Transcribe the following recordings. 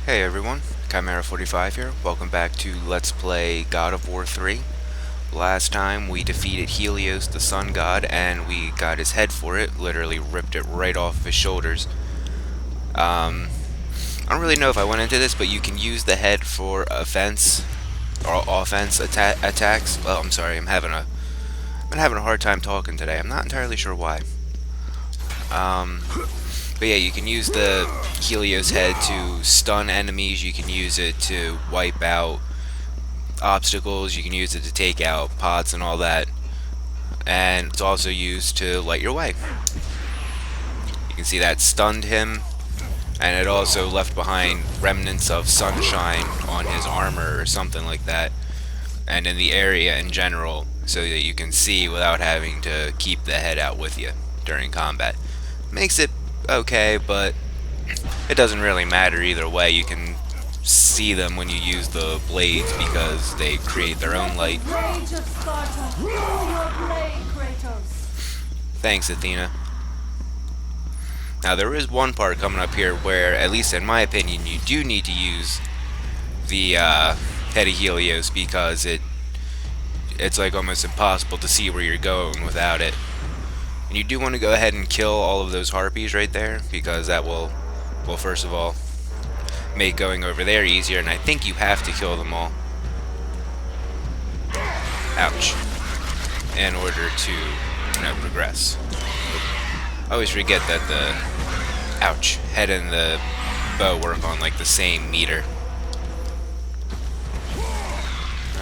Hey everyone, Chimera45 here. Welcome back to Let's Play God of War 3. Last time we defeated Helios, the sun god, and we got his head for it. Literally ripped it right off of his shoulders. I don't really know if I went into this, but you can use the head for offense or offense attacks. Well, I'm sorry, I've been having a hard time talking today. I'm not entirely sure why. But yeah, you can use the Helios head to stun enemies, you can use it to wipe out obstacles, you can use it to take out pots and all that. And it's also used to light your way. You can see that stunned him, and it also left behind remnants of sunshine on his armor or something like that, and in the area in general, so that you can see without having to keep the head out with you during combat. Makes it okay, but it doesn't really matter either way. You can see them when you use the blades because they create their own light. Thanks, Athena. Now there is one part coming up here where, at least in my opinion, you do need to use the head of Helios because it's like almost impossible to see where you're going without it. And you do want to go ahead and kill all of those harpies right there, because that will, well, first of all, make going over there easier, and I think you have to kill them all. Ouch. In order to, progress. I always forget that the, ouch, head and the bow work on, like, the same meter.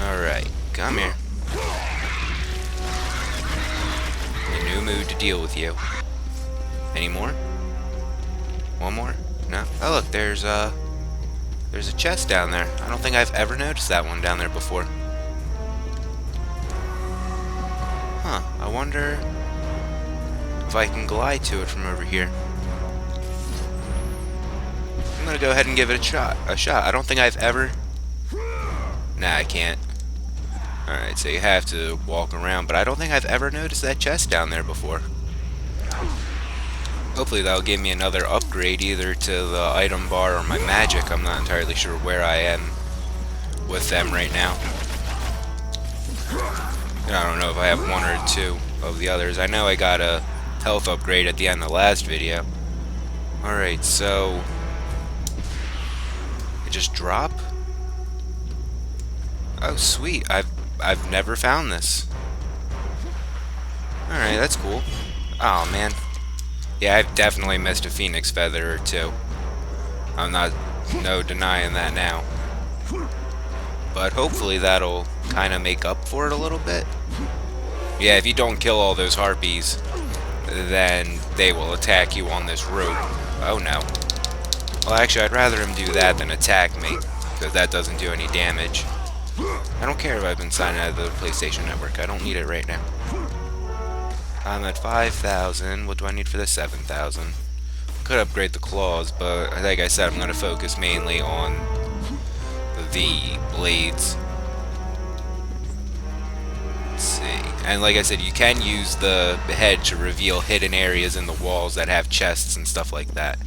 Alright, come here. New mood to deal with you. Any more? One more? No? Oh look, there's a chest down there. I don't think I've ever noticed that one down there before. Huh, I wonder if I can glide to it from over here. I'm gonna go ahead and give it a shot. I don't think I've ever... Nah, I can't. Alright, so you have to walk around, but I don't think I've ever noticed that chest down there before. Hopefully that'll give me another upgrade either to the item bar or my magic. I'm not entirely sure where I am with them right now. And I don't know if I have one or two of the others. I know I got a health upgrade at the end of the last video. Alright, so... it just drop? Oh, sweet. I've never found this. Alright, that's cool. Oh, man. Yeah, I've definitely missed a phoenix feather or two. I'm no denying that now. But hopefully that'll kind of make up for it a little bit. Yeah, if you don't kill all those harpies, then they will attack you on this rope. Oh, no. Well, actually, I'd rather him do that than attack me, because that doesn't do any damage. I don't care if I've been signed out of the PlayStation Network. I don't need it right now. I'm at 5,000. What do I need for the 7,000? Could upgrade the claws, but like I said, I'm going to focus mainly on the blades. Let's see. And like I said, you can use the head to reveal hidden areas in the walls that have chests and stuff like that.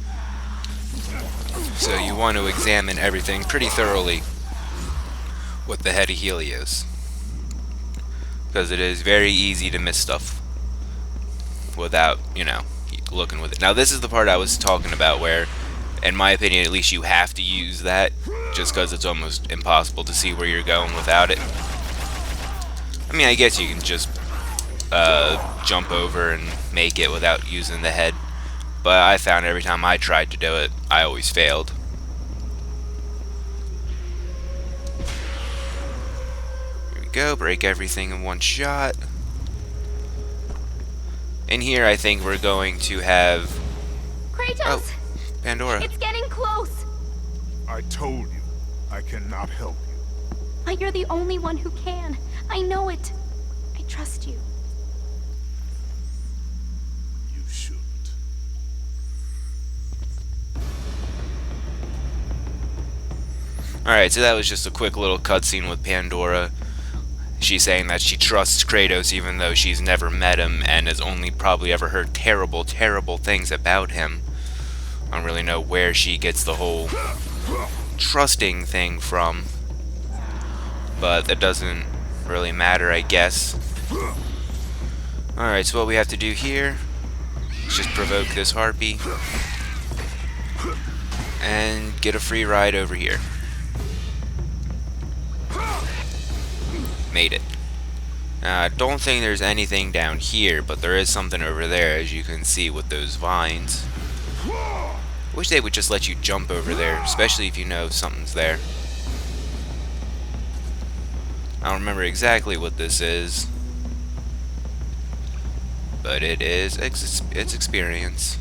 So you want to examine everything pretty thoroughly with the head of Helios, because it is very easy to miss stuff without, looking with it. Now this is the part I was talking about where, in my opinion at least, you have to use that, just because it's almost impossible to see where you're going without it. I mean, I guess you can just jump over and make it without using the head, but I found every time I tried to do it, I always failed. Go, break everything in one shot. In here, I think we're going to have... Kratos! Oh, Pandora. It's getting close! I told you, I cannot help you. But you're the only one who can. I know it. I trust you. You shouldn't. Alright, so that was just a quick little cutscene with Pandora. She's saying that she trusts Kratos even though she's never met him and has only probably ever heard terrible, terrible things about him. I don't really know where she gets the whole trusting thing from. But that doesn't really matter, I guess. Alright, so what we have to do here is just provoke this harpy and get a free ride over here. Made it. I don't think there's anything down here, but there is something over there, as you can see with those vines. Wish they would just let you jump over there, especially if you know something's there. I don't remember exactly what this is, but it is it's experience.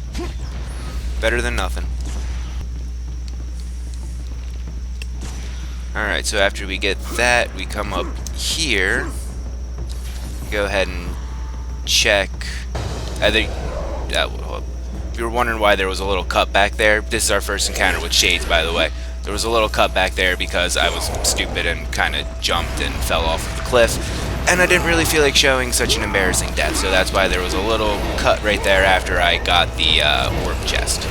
Better than nothing. Alright, so after we get that, we come up here. Go ahead and check. I think if you were wondering why there was a little cut back there, this is our first encounter with shades, by the way. There was a little cut back there because I was stupid and kind of jumped and fell off the cliff, and I didn't really feel like showing such an embarrassing death, so that's why there was a little cut right there after I got the orb chest.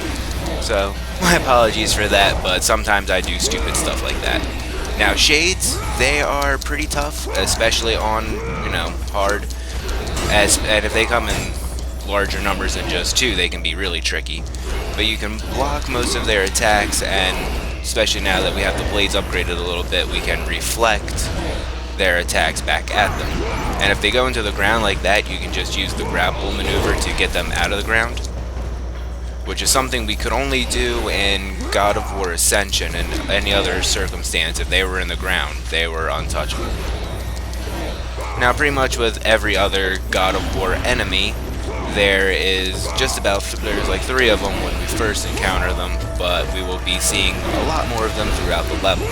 So my apologies for that, but sometimes I do stupid stuff like that. Now shades, they are pretty tough, especially on, you know, hard, and if they come in larger numbers than just 2, they can be really tricky. But you can block most of their attacks, and especially now that we have the blades upgraded a little bit, we can reflect their attacks back at them. And if they go into the ground like that, you can just use the grapple maneuver to get them out of the ground, which is something we could only do in God of War Ascension. In any other circumstance, if they were in the ground, they were untouchable. Now, pretty much with every other God of War enemy, there is just about, there's like 3 of them when we first encounter them, but we will be seeing a lot more of them throughout the level.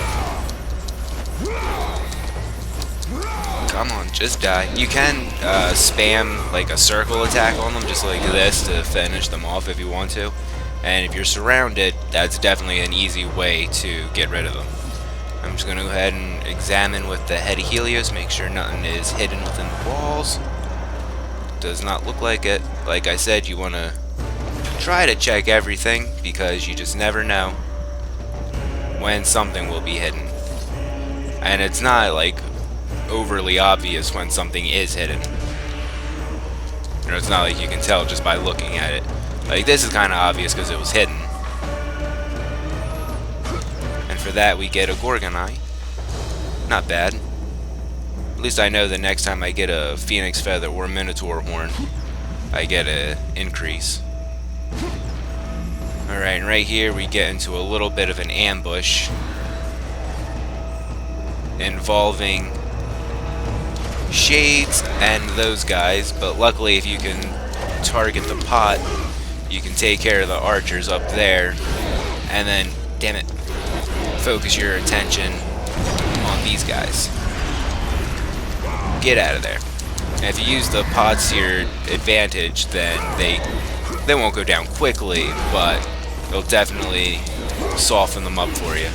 Come on, just die. You can spam like a circle attack on them, just like this, to finish them off if you want to. And if you're surrounded, that's definitely an easy way to get rid of them. I'm just going to go ahead and examine with the head of Helios, make sure nothing is hidden within the walls. Does not look like it. Like I said, you want to try to check everything, because you just never know when something will be hidden. And it's not like overly obvious when something is hidden. You know, it's not like you can tell just by looking at it. Like, this is kind of obvious because it was hidden. And for that we get a Gorgon Eye. Not bad. At least I know the next time I get a Phoenix Feather or Minotaur Horn, I get an increase. Alright, and right here we get into a little bit of an ambush involving shades and those guys, but luckily if you can target the pot, you can take care of the archers up there, and then, damn it, focus your attention on these guys. Get out of there. And if you use the pots to your advantage, then they won't go down quickly, but they'll definitely soften them up for you.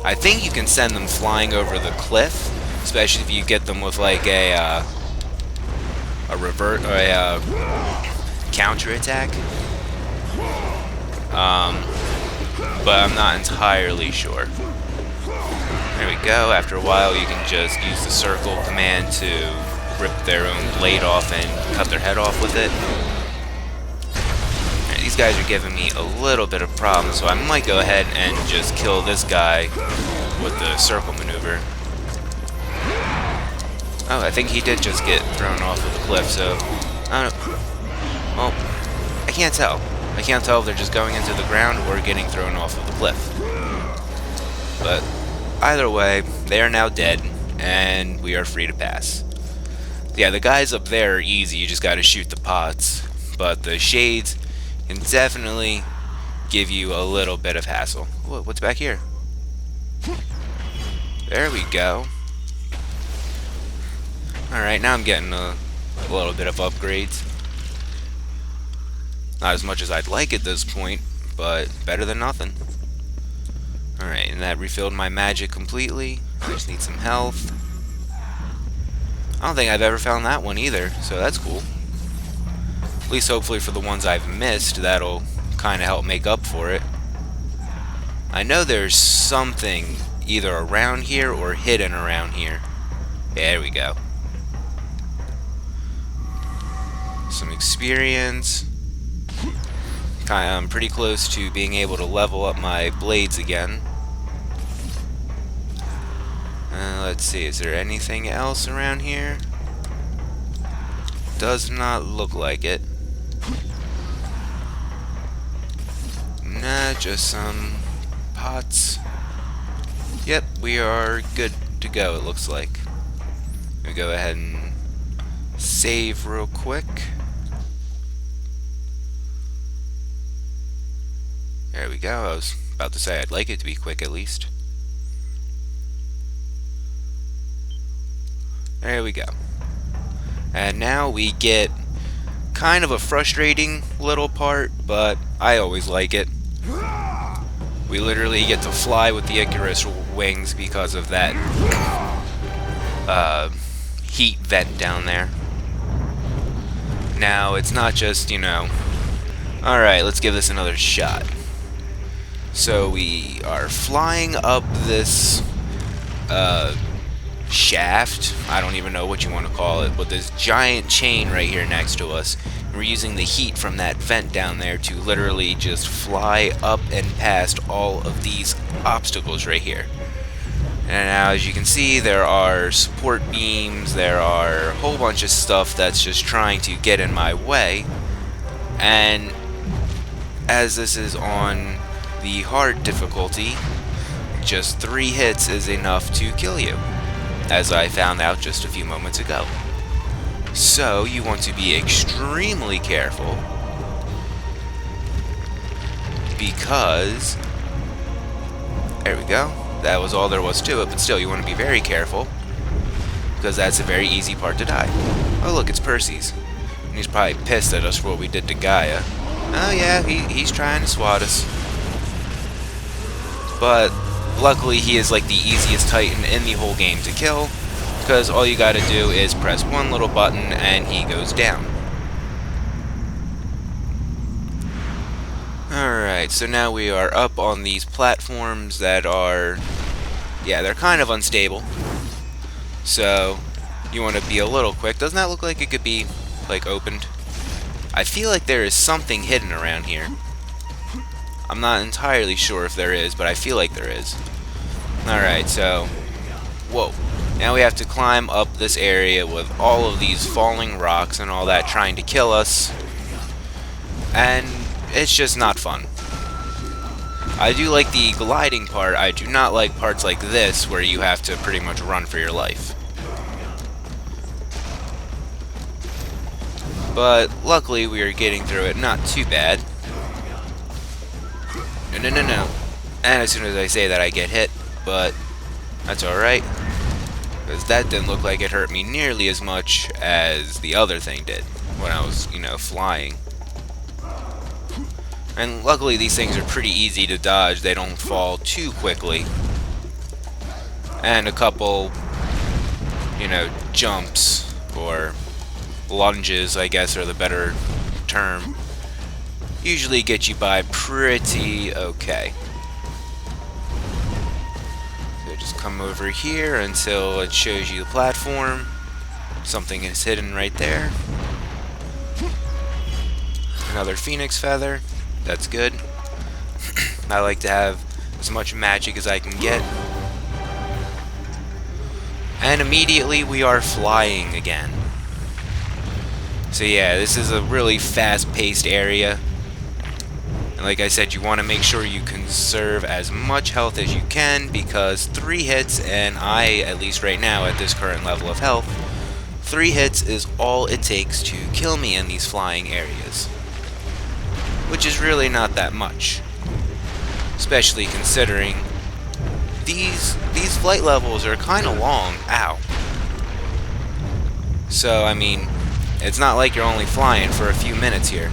I think you can send them flying over the cliff, especially if you get them with like a revert or a counter attack. But I'm not entirely sure. There we go. After a while, you can just use the circle command to rip their own blade off and cut their head off with it. Right, these guys are giving me a little bit of problems, so I might go ahead and just kill this guy with the circle maneuver. Oh, I think he did just get thrown off of the cliff, so I don't know. Well, I can't tell. I can't tell if they're just going into the ground or getting thrown off of the cliff. But either way, they are now dead, and we are free to pass. Yeah, the guys up there are easy, you just gotta shoot the pots. But the shades can definitely give you a little bit of hassle. What's back here? There we go. Alright, now I'm getting a little bit of upgrades. Not as much as I'd like at this point, but better than nothing. Alright, and that refilled my magic completely. I just need some health. I don't think I've ever found that one either, so that's cool. At least hopefully for the ones I've missed, that'll kind of help make up for it. I know there's something either around here or hidden around here. There we go. Some experience. I'm pretty close to being able to level up my blades again. Let's see, is there anything else around here? Does not look like it. Nah, just some pots. Yep, we are good to go, it looks like. Let me go ahead and save real quick. There we go. I was about to say I'd like it to be quick at least. There we go. And now we get kind of a frustrating little part, but I always like it. We literally get to fly with the Icarus wings because of that heat vent down there. Now, it's not just, you know, alright, let's give this another shot. So we are flying up this shaft, I don't even know what you want to call it, but this giant chain right here next to us. We're using the heat from that vent down there to literally just fly up and past all of these obstacles right here. And now, as you can see, there are support beams, there are a whole bunch of stuff that's just trying to get in my way. And as this is on the hard difficulty, just 3 hits is enough to kill you, as I found out just a few moments ago. So you want to be extremely careful, because there we go, that was all there was to it. But still, you want to be very careful, because that's a very easy part to die. Oh look, it's Perseus, and he's probably pissed at us for what we did to Gaia. Oh yeah, he's trying to swat us. But luckily he is like the easiest Titan in the whole game to kill, because all you gotta do is press one little button and he goes down. Alright, so now we are up on these platforms that are, yeah, they're kind of unstable. So you want to be a little quick. Doesn't that look like it could be like opened? I feel like there is something hidden around here. I'm not entirely sure if there is, but I feel like there is. Alright, so whoa. Now we have to climb up this area with all of these falling rocks and all that trying to kill us. And it's just not fun. I do like the gliding part. I do not like parts like this where you have to pretty much run for your life. But luckily we are getting through it not too bad. No. And as soon as I say that, I get hit, but that's alright, because that didn't look like it hurt me nearly as much as the other thing did when I was, you know, flying. And luckily these things are pretty easy to dodge. They don't fall too quickly. And a couple, you know, jumps, or lunges, I guess are the better term, usually get you by pretty okay. So just come over here until it shows you the platform. Something is hidden right there. Another phoenix feather. That's good. I like to have as much magic as I can get. And immediately we are flying again. So yeah, this is a really fast-paced area. And like I said, you want to make sure you conserve as much health as you can, because 3 hits, and I, at least right now at this current level of health, 3 hits is all it takes to kill me in these flying areas. Which is really not that much. Especially considering these flight levels are kind of long. Ow. So, I mean, it's not like you're only flying for a few minutes here.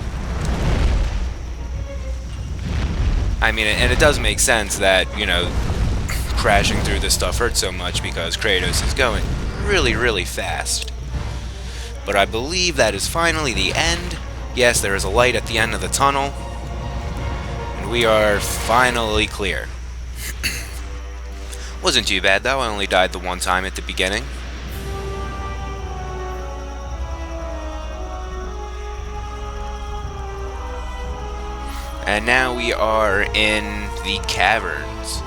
I mean, and it does make sense that, you know, crashing through this stuff hurts so much because Kratos is going really, really fast. But I believe that is finally the end. Yes, there is a light at the end of the tunnel. And we are finally clear. Wasn't too bad though, I only died the one time at the beginning. And now we are in the caverns.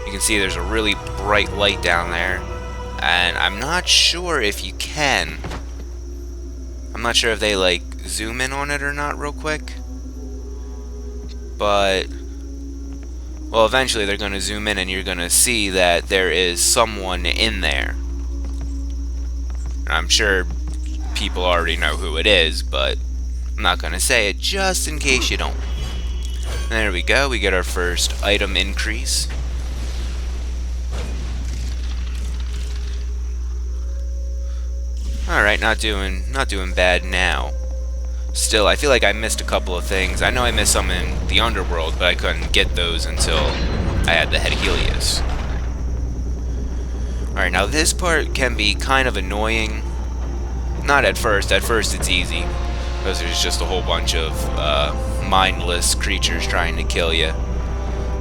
You can see there's a really bright light down there. And I'm not sure if you can. I'm not sure if they like zoom in on it or not real quick. But, well, eventually they're going to zoom in and you're going to see that there is someone in there. And I'm sure people already know who it is, but I'm not going to say it just in case you don't. And there we go, we get our first item increase. Alright, not doing bad now. Still, I feel like I missed a couple of things. I know I missed some in the underworld, but I couldn't get those until I had the head of Helios. Alright, now this part can be kind of annoying. Not at first. At first it's easy, because there's just a whole bunch of mindless creatures trying to kill you.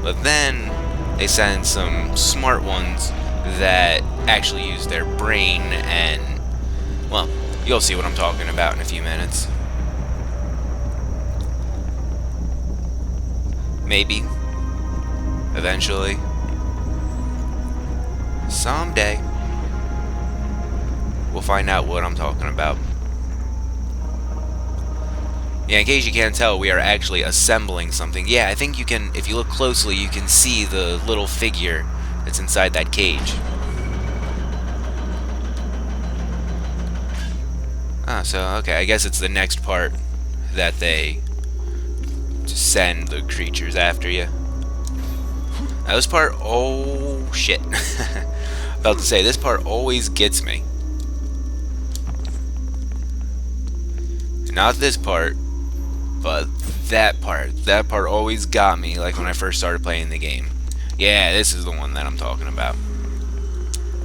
But then they send some smart ones that actually use their brain, and, well, you'll see what I'm talking about in a few minutes. Maybe. Eventually. Someday. We'll find out what I'm talking about. Yeah, in case you can't tell, we are actually assembling something. Yeah, I think you can, if you look closely, you can see the little figure that's inside that cage. Ah, so, okay, I guess it's the next part that they send the creatures after you. Now this part, oh shit. About to say, this part always gets me. Not this part, but that part. That part always got me, like when I first started playing the game. Yeah, this is the one that I'm talking about.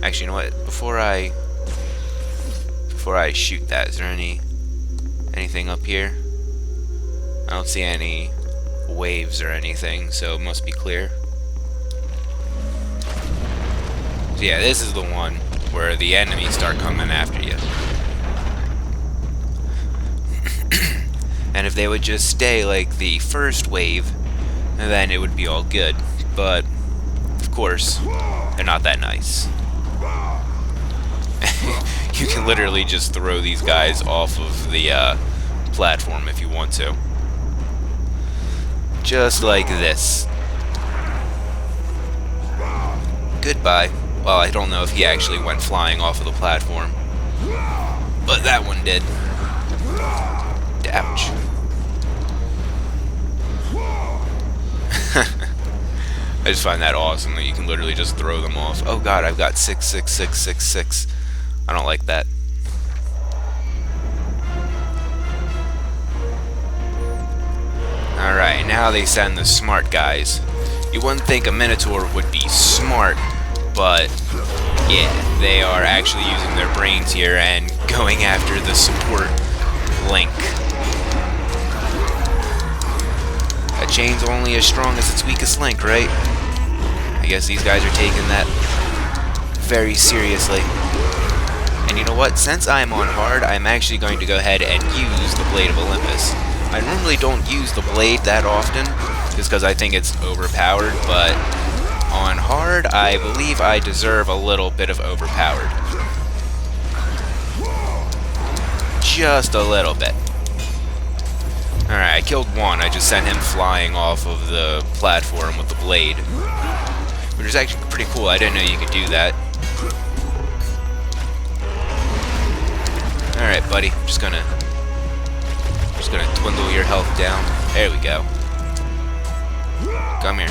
Actually, you know what? Before I shoot that, is there anything up here? I don't see any waves or anything, so it must be clear. So yeah, this is the one where the enemies start coming after you. And if they would just stay like the first wave, then it would be all good. But, of course, they're not that nice. You can literally just throw these guys off of the platform if you want to. Just like this. Goodbye. Well, I don't know if he actually went flying off of the platform, but that one did. Ouch. I just find that awesome that you can literally just throw them off. Oh god, I've got 66666. I don't like that. Alright, now they send the smart guys. You wouldn't think a Minotaur would be smart, but yeah, they are actually using their brains here and going after the support Link. A chain's only as strong as its weakest link, right? I guess these guys are taking that very seriously. And you know what? Since I'm on hard, I'm actually going to go ahead and use the Blade of Olympus. I normally don't use the blade that often, just because I think it's overpowered, but on hard, I believe I deserve a little bit of overpowered. Just a little bit. Alright, I killed one. I just sent him flying off of the platform with the blade, which is actually pretty cool. I didn't know you could do that. Alright, buddy. I'm just gonna dwindle your health down. There we go. Come here.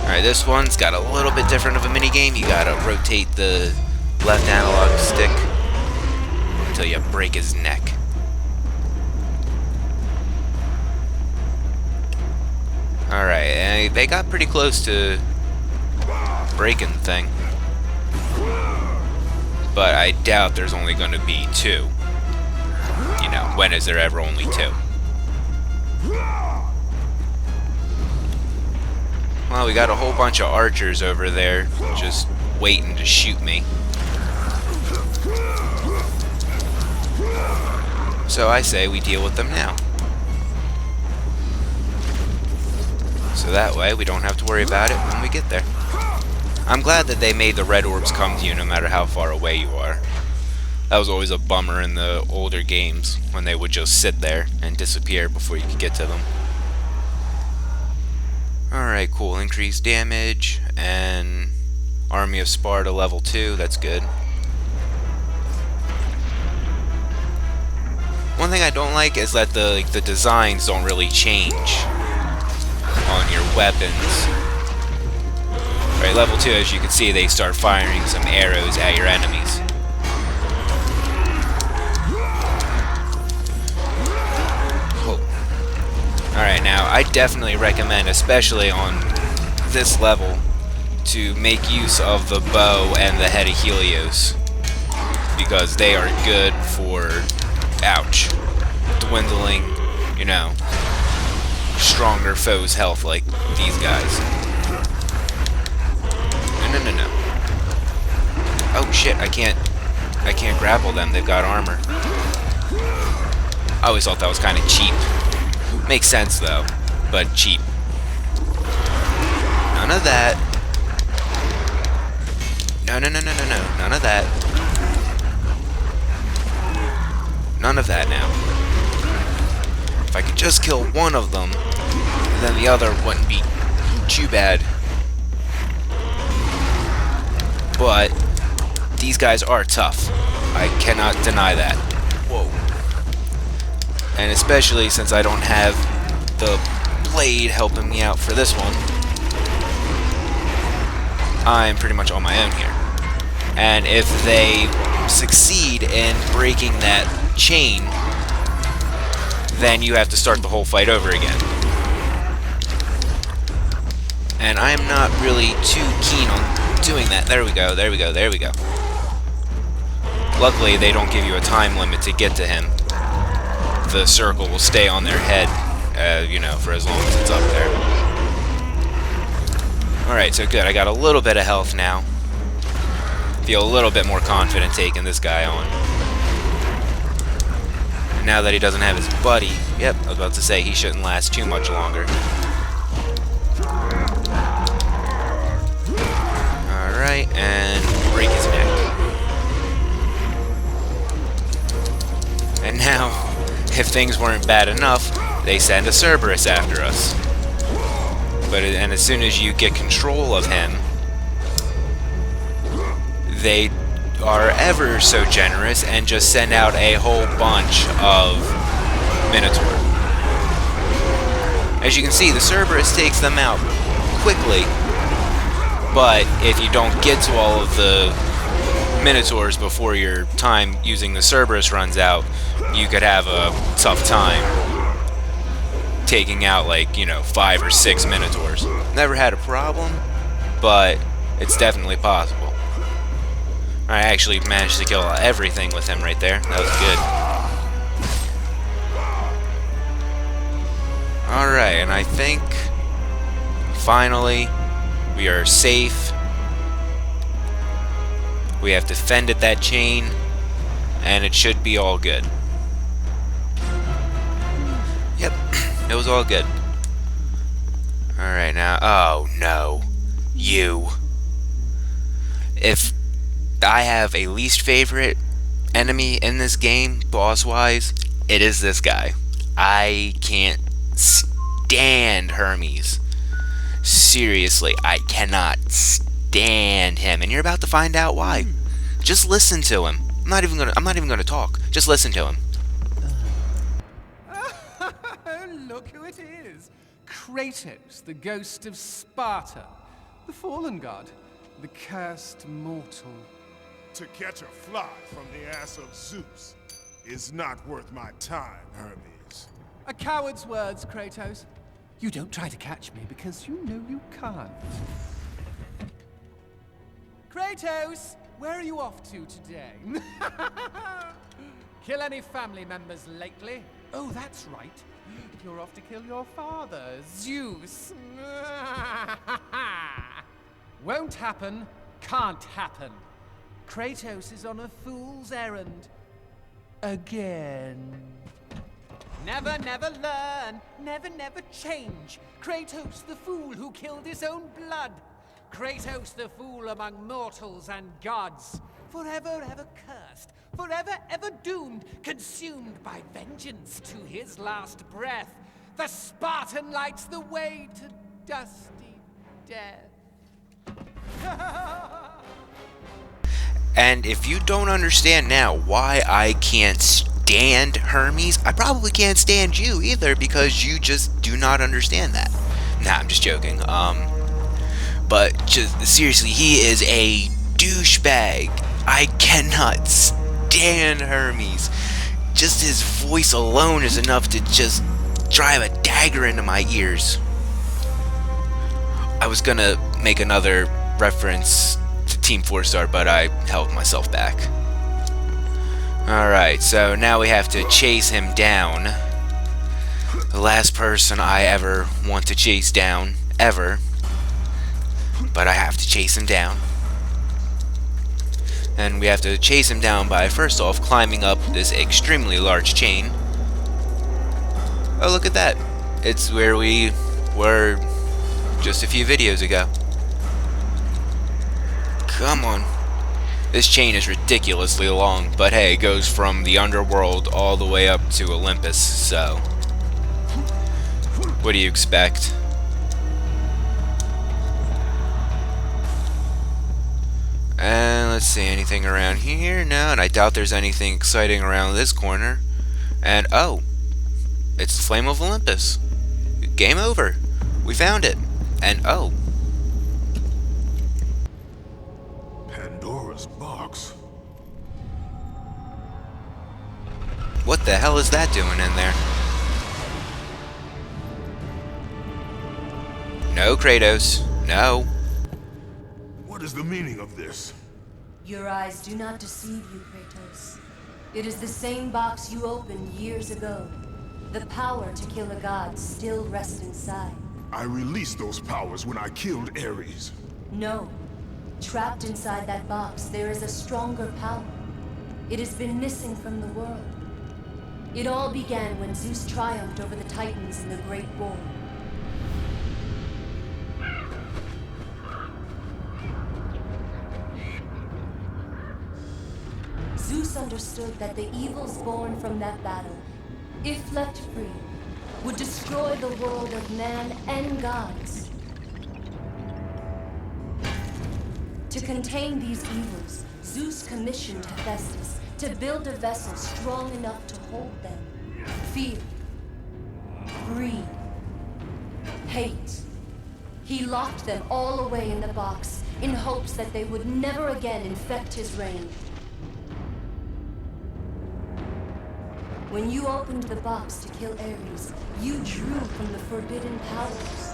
Alright, this one's got a little bit different of a minigame. You gotta rotate the left analog stick until you break his neck. Alright, and they got pretty close to breaking the thing. But I doubt there's only going to be two. You know, when is there ever only two? Well, we got a whole bunch of archers over there just waiting to shoot me. So I say we deal with them now. So that way we don't have to worry about it when we get there. I'm glad that they made the red orbs come to you no matter how far away you are. That was always a bummer in the older games when they would just sit there and disappear before you could get to them. Alright, cool. Increased damage and Army of Sparta level 2. That's good. One thing I don't like is that the designs don't really change on your weapons. Alright, level 2, as you can see, they start firing some arrows at your enemies. Alright, now, I definitely recommend, especially on this level, to make use of the bow and the head of Helios. Because they are good for, ouch, dwindling, you know, stronger foes' health like these guys. No. Oh shit, I can't grapple them, they've got armor. I always thought that was kind of cheap. Makes sense though, but cheap. None of that. No. None of that. None of that now. If I could just kill one of them, then the other wouldn't be too bad. But these guys are tough. I cannot deny that. Whoa. And especially since I don't have the blade helping me out for this one, I'm pretty much on my own here. And if they succeed in breaking that chain, then you have to start the whole fight over again. And I am not really too keen on doing that. There we go. Luckily, they don't give you a time limit to get to him. The circle will stay on their head, you know, for as long as it's up there. Alright, so good. I got a little bit of health now. Feel a little bit more confident taking this guy on. And now that he doesn't have his buddy, yep, I was about to say he shouldn't last too much longer. Alright, and break his neck. And now, if things weren't bad enough, they send a Cerberus after us. And as soon as you get control of him, they are ever so generous and just send out a whole bunch of Minotaur. As you can see, the Cerberus takes them out quickly, but if you don't get to all of the Minotaurs before your time using the Cerberus runs out, you could have a tough time taking out, like, you know, 5 or 6 Minotaurs. Never had a problem, but it's definitely possible. I actually managed to kill everything with him right there. That was good. Alright, and I think finally we are safe. We have defended that chain, and it should be all good. Yep, it was all good. Alright, now, oh no. You. If I have a least favorite enemy in this game, boss-wise, it is this guy. I can't stand Hermes. Seriously, I cannot stand him, and you're about to find out why. Just listen to him. I'm not even gonna talk. Just listen to him. Look who it is. Kratos, the ghost of Sparta. The fallen god. The cursed mortal. To catch a fly from the ass of Zeus is not worth my time, Hermes. A coward's words, Kratos. You don't try to catch me because you know you can't. Kratos, where are you off to today? Kill any family members lately? Oh, that's right. You're off to kill your father, Zeus. Won't happen, can't happen. Kratos is on a fool's errand. Again. Never, never learn. Never, never change. Kratos the fool who killed his own blood. Kratos the fool among mortals and gods. Forever, ever cursed. Forever, ever doomed. Consumed by vengeance to his last breath. The Spartan lights the way to dusty death. And if you don't understand now why I can't stand Hermes, I probably can't stand you either, because you just do not understand that. Nah, I'm just joking. But just seriously, he is a douchebag. I cannot stand Hermes. Just his voice alone is enough to just drive a dagger into my ears. I was gonna make another reference to Team 4-Star, but I held myself back. Alright, so now we have to chase him down. The last person I ever want to chase down, ever. But I have to chase him down. And we have to chase him down by, first off, climbing up this extremely large chain. Oh, look at that. It's where we were just a few videos ago. Come on. This chain is ridiculously long, but hey, it goes from the underworld all the way up to Olympus, so what do you expect? And let's see, anything around here? No, and I doubt there's anything exciting around this corner. And oh, it's the Flame of Olympus. Game over. We found it. And oh, Pandora's box. what the hell is that doing in there? No, Kratos. No. What is the meaning of this? Your eyes do not deceive you, Kratos. It is the same box you opened years ago. The power to kill a god still rests inside. I released those powers when I killed Ares. No. Trapped inside that box, there is a stronger power. It has been missing from the world. It all began when Zeus triumphed over the Titans in the Great War. Zeus understood that the evils born from that battle, if left free, would destroy the world of man and gods. To contain these evils, Zeus commissioned Hephaestus to build a vessel strong enough to hold them. Fear, greed, hate. He locked them all away in the box in hopes that they would never again infect his reign. When you opened the box to kill Ares, you drew from the forbidden powers.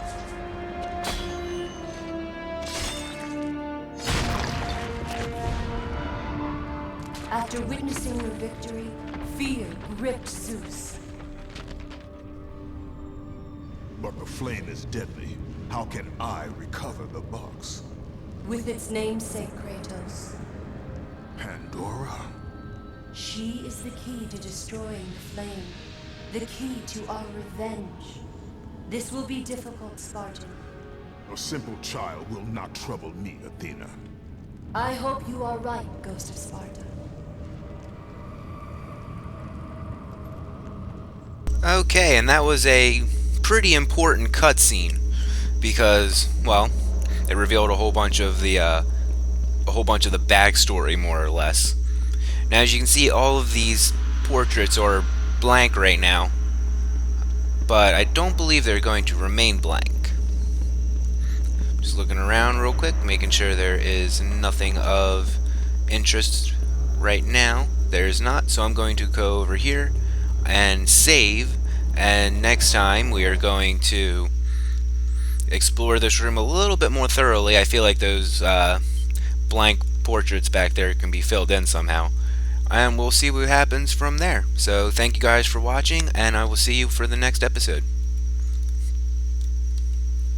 After witnessing your victory, fear gripped Zeus. But the flame is deadly. How can I recover the box? With its namesake, Kratos. Pandora? She is the key to destroying the flame. The key to our revenge. This will be difficult, Spartan. A simple child will not trouble me, Athena. I hope you are right, Ghost of Sparta. Okay, and that was a pretty important cutscene because, well, it revealed a whole bunch of the backstory, more or less. Now, as you can see, all of these portraits are blank right now, but I don't believe they're going to remain blank. Just looking around real quick, making sure there is nothing of interest right now. There is not, so I'm going to go over here and save, and next time we are going to explore this room a little bit more thoroughly. I feel like those blank portraits back there can be filled in somehow. and we'll see what happens from there. So thank you guys for watching, and I will see you for the next episode.